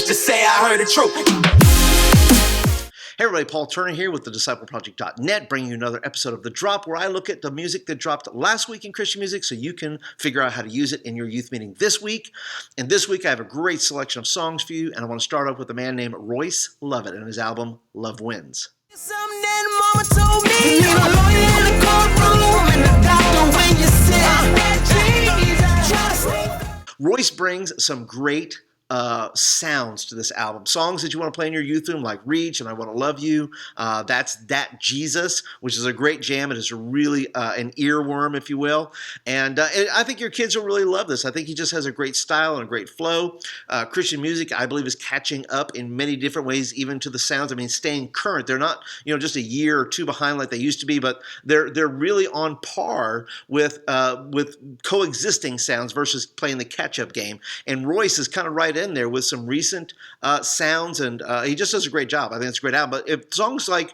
just say I heard the truth. Hey everybody, Paul Turner here with the DiscipleProject.net, bringing you another episode of The Drop, where I look at the music that dropped last week in Christian music so you can figure out how to use it in your youth meeting this week. And this week I have a great selection of songs for you, and I want to start off with a man named Royce Lovett and his album, Love Wins. Something mama told me. You need a lawyer in the courtroom and a doctor when you sit. Royce brings some great sounds to this album. Songs that you want to play in your youth room, like Reach and I Want to Love You. That's That Jesus, which is a great jam. It is really an earworm, if you will. And I think your kids will really love this. I think he just has a great style and a great flow. Christian music, I believe, is catching up in many different ways, even to the sounds. I mean, staying current. They're not, just a year or two behind like they used to be, but they're really on par with coexisting sounds versus playing the catch-up game. And Royce is kind of right in there with some recent sounds, and he just does a great job. I think it's a great album. But if songs like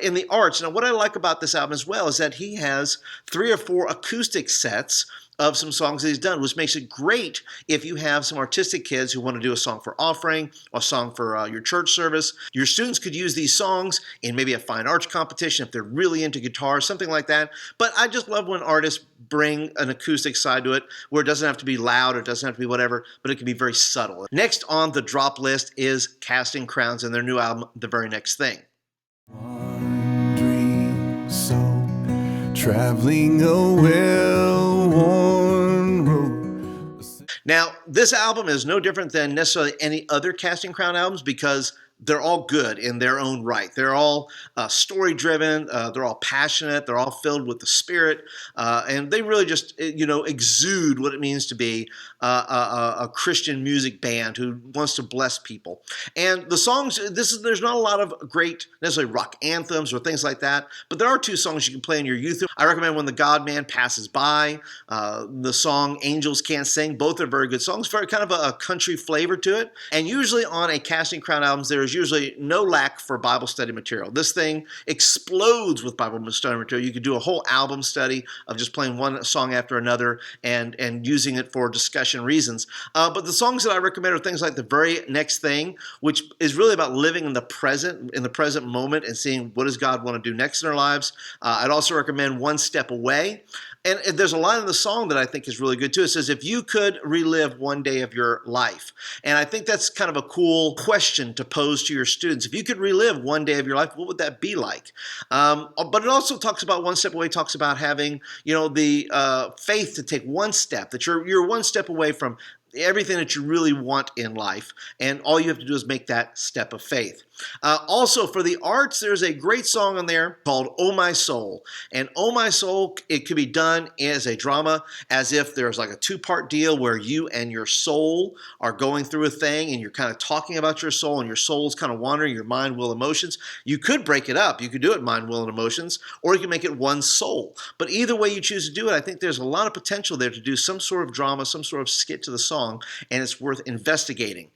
in the arts, now what I like about this album as well is that he has 3 or 4 acoustic sets of some songs that he's done, which makes it great if you have some artistic kids who want to do a song for offering or a song for your church service. Your students could use these songs in maybe a fine arts competition if they're really into guitar, something like that. But I just love when artists bring an acoustic side to it where it doesn't have to be loud or it doesn't have to be whatever, but it can be very subtle. Next on the drop list is Casting Crowns and their new album, The Very Next Thing. Wandering soul, traveling a well-worn road. Now, this album is no different than necessarily any other Casting Crown albums because they're all good in their own right. They're all story-driven. They're all passionate. They're all filled with the Spirit. And they really just, exude what it means to be a Christian music band who wants to bless people. And the songs, there's not a lot of great, necessarily rock anthems or things like that, but there are 2 songs you can play in your youth. I recommend When the God Man Passes By, the song Angels Can't Sing. Both are very good songs, very kind of a country flavor to it. And usually on a Casting Crown album, there's usually no lack for Bible study material. This thing explodes with Bible study material. You could do a whole album study of just playing one song after another and using it for discussion reasons. But the songs that I recommend are things like The Very Next Thing, which is really about living in the present moment and seeing what does God want to do next in our lives. I'd also recommend One Step Away. And there's a line in the song that I think is really good too. It says, if you could relive one day of your life. And I think that's kind of a cool question to pose to your students. If you could relive one day of your life, what would that be like? But it also talks about One Step Away, talks about having, the faith to take one step, that you're one step away from everything that you really want in life, and all you have to do is make that step of faith. Also, for the arts, there's a great song on there called Oh My Soul. And Oh My Soul, it could be done as a drama, as if there's like a 2-part deal where you and your soul are going through a thing, and you're kind of talking about your soul, and your soul's kind of wandering, your mind, will, emotions. You could break it up. You could do it mind, will, and emotions, or you can make it one soul. But either way you choose to do it, I think there's a lot of potential there to do some sort of drama, some sort of skit to the song, and it's worth investigating.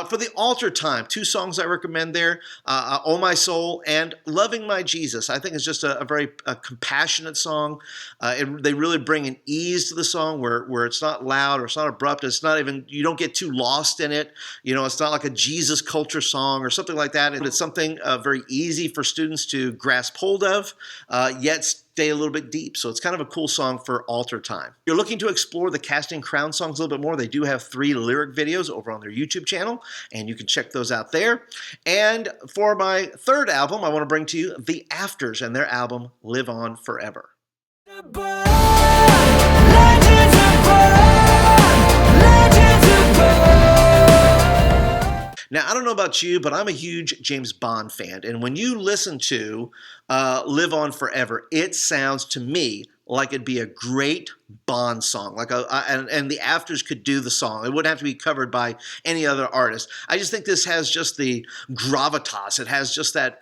For the altar time, 2 songs I recommend there, Oh My Soul and Loving My Jesus. I think it's just a very compassionate song. They really bring an ease to the song where it's not loud or it's not abrupt. It's not even, you don't get too lost in it. It's not like a Jesus culture song or something like that. It's something very easy for students to grasp hold of, yet stay a little bit deep. So it's kind of a cool song for altar time. If you're looking to explore the Casting Crown songs a little bit more, they do have 3 lyric videos over on their YouTube channel, and you can check those out there. And for my 3rd album, I want to bring to you The Afters and their album, Live On Forever. Now, I don't know about you, but I'm a huge James Bond fan. And when you listen to Live On Forever, it sounds to me like it'd be a great Bond song, and the Afters could do the song. It wouldn't have to be covered by any other artist. I just think this has just the gravitas. It has just that,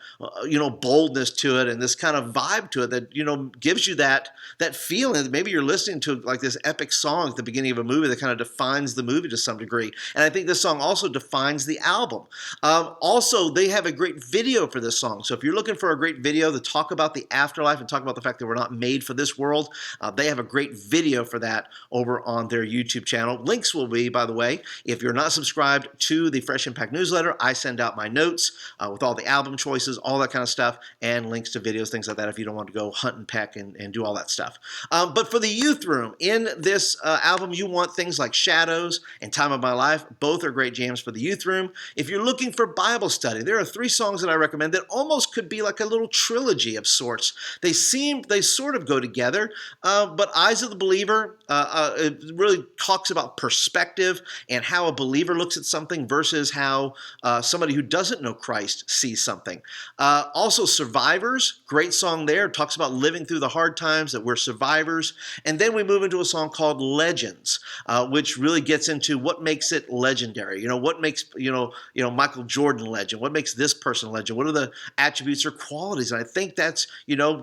boldness to it, and this kind of vibe to it that, gives you that feeling that maybe you're listening to like this epic song at the beginning of a movie that kind of defines the movie to some degree. And I think this song also defines the album. Also, they have a great video for this song. So if you're looking for a great video to talk about the afterlife and talk about the fact that we're not made for this world, they have a great video for that over on their YouTube channel. Links will be, by the way, if you're not subscribed to the Fresh Impact newsletter, I send out my notes with all the album choices, all that kind of stuff, and links to videos, things like that, if you don't want to go hunt and peck and do all that stuff. But for the youth room, in this album, you want things like Shadows and Time of My Life. Both are great jams for the youth room. If you're looking for Bible study, there are 3 songs that I recommend that almost could be like a little trilogy of sorts. They sort of go together, but Eyes of the Believer, it really talks about perspective and how a believer looks at something versus how somebody who doesn't know Christ sees something. Also, Survivors, great song there. It talks about living through the hard times, that we're survivors. And then we move into a song called Legends, which really gets into what makes it legendary. What makes Michael Jordan legend? What makes this person legend? What are the attributes or qualities? And I think that's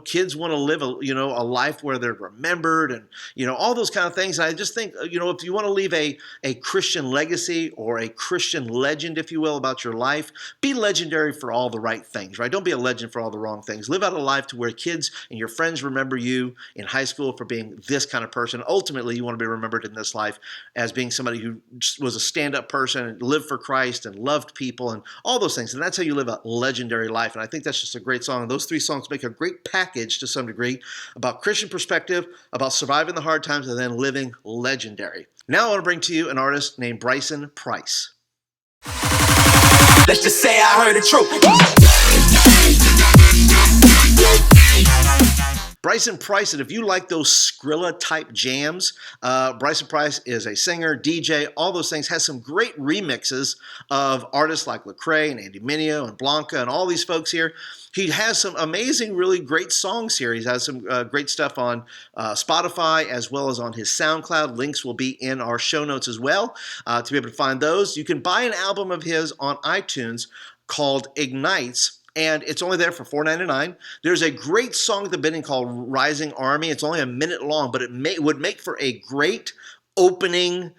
kids want to live a life where they're remembered and all those kind of things. And I just think if you want to leave a Christian legacy or a Christian legend, if you will, about your life, be legendary for all the right things, right? Don't be a legend for all the wrong things. Live out a life to where kids and your friends remember you in high school for being this kind of person. Ultimately, you want to be remembered in this life as being somebody who was a stand-up person and lived for Christ and loved people and all those things. And that's how you live a legendary life. And I think that's just a great song. And those 3 songs make a great package to some degree about Christian perspective, about surviving the hard times, and then living legendary. Now I want to bring to you an artist named Bryson Price. Let's just say I heard the truth. Bryson Price, and if you like those Skrilla type jams, Bryson Price is a singer, DJ, all those things, has some great remixes of artists like Lecrae and Andy Mineo and Blanca and all these folks here. He has some amazing, really great songs here. He has some great stuff on Spotify as well as on his SoundCloud. Links will be in our show notes as well to be able to find those. You can buy an album of his on iTunes called Ignites, and it's only there for $4.99. There's a great song at the beginning called Rising Army. It's only a minute long, but it would make for a great opening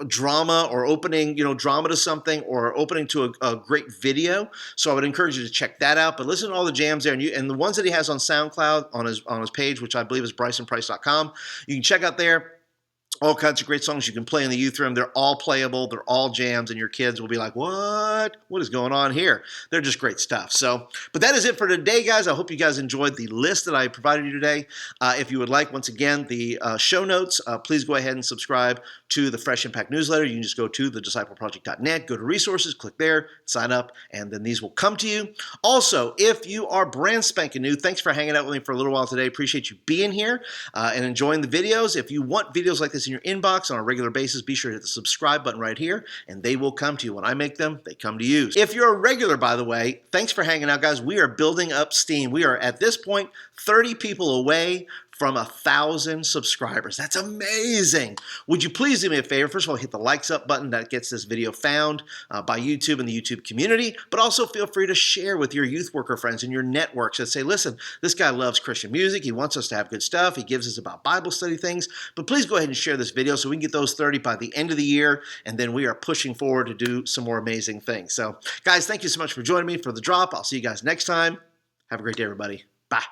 drama or opening, drama to something or opening to a great video. So I would encourage you to check that out. But listen to all the jams there, and the ones that he has on SoundCloud on his page, which I believe is brysonprice.com. You can check out there. All kinds of great songs you can play in the youth room. They're all playable. They're all jams, and your kids will be like, what? What is going on here? They're just great stuff. But that is it for today, guys. I hope you guys enjoyed the list that I provided you today. If you would like, once again, the show notes, please go ahead and subscribe to the Fresh Impact newsletter. You can just go to thediscipleproject.net, go to resources, click there, sign up, and then these will come to you. Also, if you are brand spanking new, thanks for hanging out with me for a little while today. Appreciate you being here and enjoying the videos. If you want videos like this in your inbox on a regular basis, be sure to hit the subscribe button right here, and they will come to you. When I make them, they come to you. If you're a regular, by the way, thanks for hanging out, guys. We are building up steam. We are, at this point, 30 people away from 1,000 subscribers. That's amazing. Would you please do me a favor? First of all, hit the likes up button. That gets this video found by YouTube and the YouTube community, but also feel free to share with your youth worker friends and your networks that say, listen, this guy loves Christian music. He wants us to have good stuff. He gives us about Bible study things, but please go ahead and share this video so we can get those 30 by the end of the year, and then we are pushing forward to do some more amazing things. So, guys, thank you so much for joining me for the drop. I'll see you guys next time. Have a great day, everybody. Bye.